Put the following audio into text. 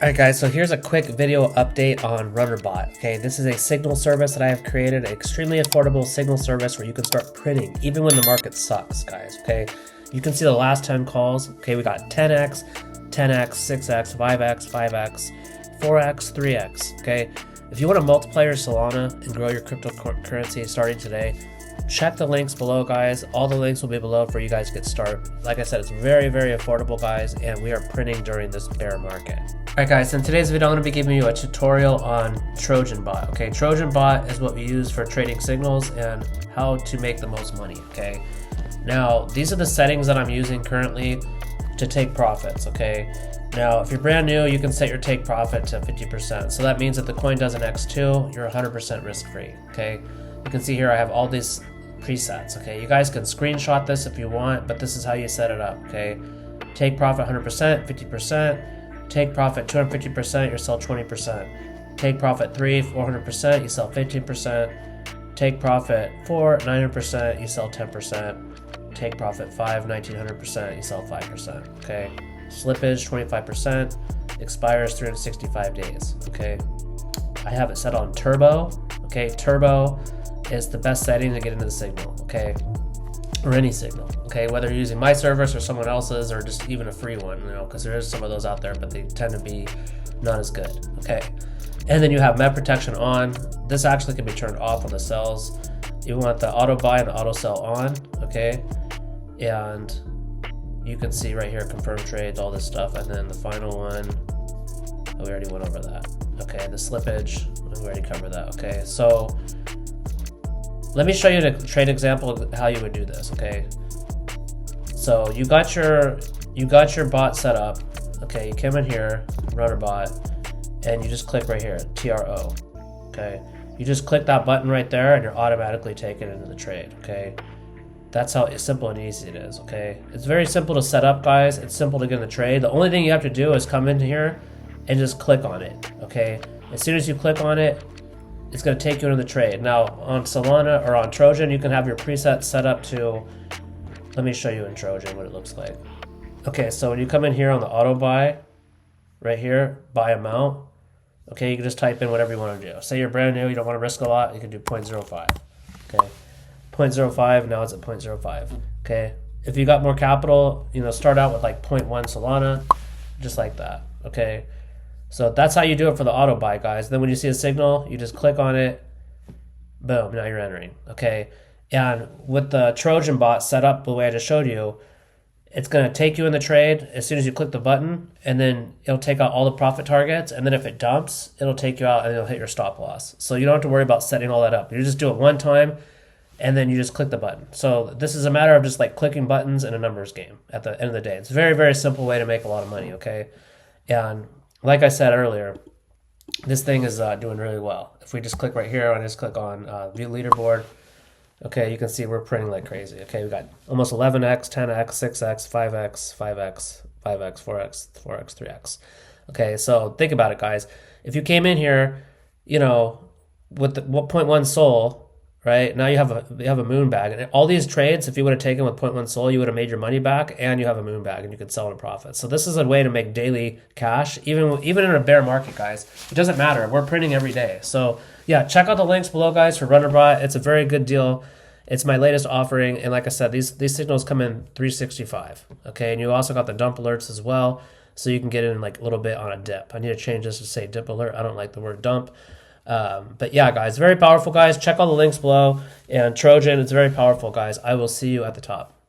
Alright guys, so here's a quick video update on RunnerBot. Okay, this is a signal service that I have created, an extremely affordable signal service where you can start printing even when the market sucks, guys. Okay, you can see the last 10 calls. Okay, we got 10x, 10x, 6x, 5x, 5x, 4x, 3x. Okay, if you want to multiply your Solana and grow your cryptocurrency starting today, check the links below, guys. All the links will be below for you guys to get started. Like I said, it's very, very affordable, guys, and we are printing during this bear market. Alright guys, in today's video, I'm going to be giving you a tutorial on Trojan Bot. Okay, Trojan Bot is what we use for trading signals and how to make the most money. Okay, now these are the settings that I'm using currently to take profits. Okay, now if you're brand new, you can set your take profit to 50%. So that means if the coin does an X2, you're 100% risk free. Okay, you can see here I have all these presets. Okay, you guys can screenshot this if you want, but this is how you set it up. Okay, take profit 100%, 50%. Take profit 250%, you sell 20%. Take profit 3, 400%, you sell 15%. Take profit 4, 900%, you sell 10%. Take profit 5, 1900%, you sell 5%. Okay. Slippage 25%, expires 365 days. Okay. I have it set on turbo. Okay. Turbo is the best setting to get into the signal. Okay. Or any signal, okay, whether you're using my service or someone else's or just even a free one, you know, because there is some of those out there, but they tend to be not as good. Okay, and then you have med protection on. This actually can be turned off on the cells. You want the auto buy and the auto sell on. Okay, and you can see right here confirm trades, all this stuff, and then the final one, oh, we already went over that. Okay, the slippage, we already covered that. Okay, so let me show you the trade example of how you would do this. Okay, so you got your bot set up. Okay, you come in here, runner bot, and you just click right here, TRO. Okay, you just click that button right there, and you're automatically taken into the trade. Okay, that's how simple and easy it is. Okay, it's very simple to set up, guys. It's simple to get in the trade. The only thing you have to do is come in here and just click on it. Okay, as soon as you click on it, it's going to take you into the trade. Now on Solana or on Trojan, you can have your presets set up to, let me show you in Trojan what it looks like. Okay, so when you come in here on the auto buy, right here, buy amount, okay, you can just type in whatever you want to do. Say you're brand new, you don't want to risk a lot, you can do 0.05. Okay, 0.05, now it's at 0.05. Okay, if you got more capital, you know, start out with like 0.1 Solana, just like that. Okay. So that's how you do it for the auto buy, guys. Then when you see a signal, you just click on it. Boom, now you're entering. Okay. And with the Trojan bot set up the way I just showed you, it's going to take you in the trade as soon as you click the button, and then it'll take out all the profit targets. And then if it dumps, it'll take you out and it'll hit your stop loss. So you don't have to worry about setting all that up. You just do it one time and then you just click the button. So this is a matter of just like clicking buttons in a numbers game at the end of the day. It's a very, very simple way to make a lot of money. Okay. And like I said earlier, this thing is doing really well. If we just click right here and just click on view leaderboard, okay, you can see we're printing like crazy. Okay, we got almost 11x, 10x, 6x, 5x, 5x, 5x, 4x, 4x, 3x. Okay, so think about it, guys. If you came in here, you know, with the 0.1 Sol, right? Now you have a moon bag, and all these trades, if you would have taken with 0.1 Sol, you would have made your money back, and you have a moon bag, and you could sell at a profit. So this is a way to make daily cash, even in a bear market, guys. It doesn't matter. We're printing every day. So yeah, check out the links below, guys, for RunnerBot. It's a very good deal. It's my latest offering, and like I said, these signals come in 365. Okay, and you also got the dump alerts as well, so you can get in like a little bit on a dip. I need to change this to say dip alert. I don't like the word dump. But yeah, guys, very powerful, guys. Check all the links below. And Trojan, it's very powerful, guys. I will see you at the top.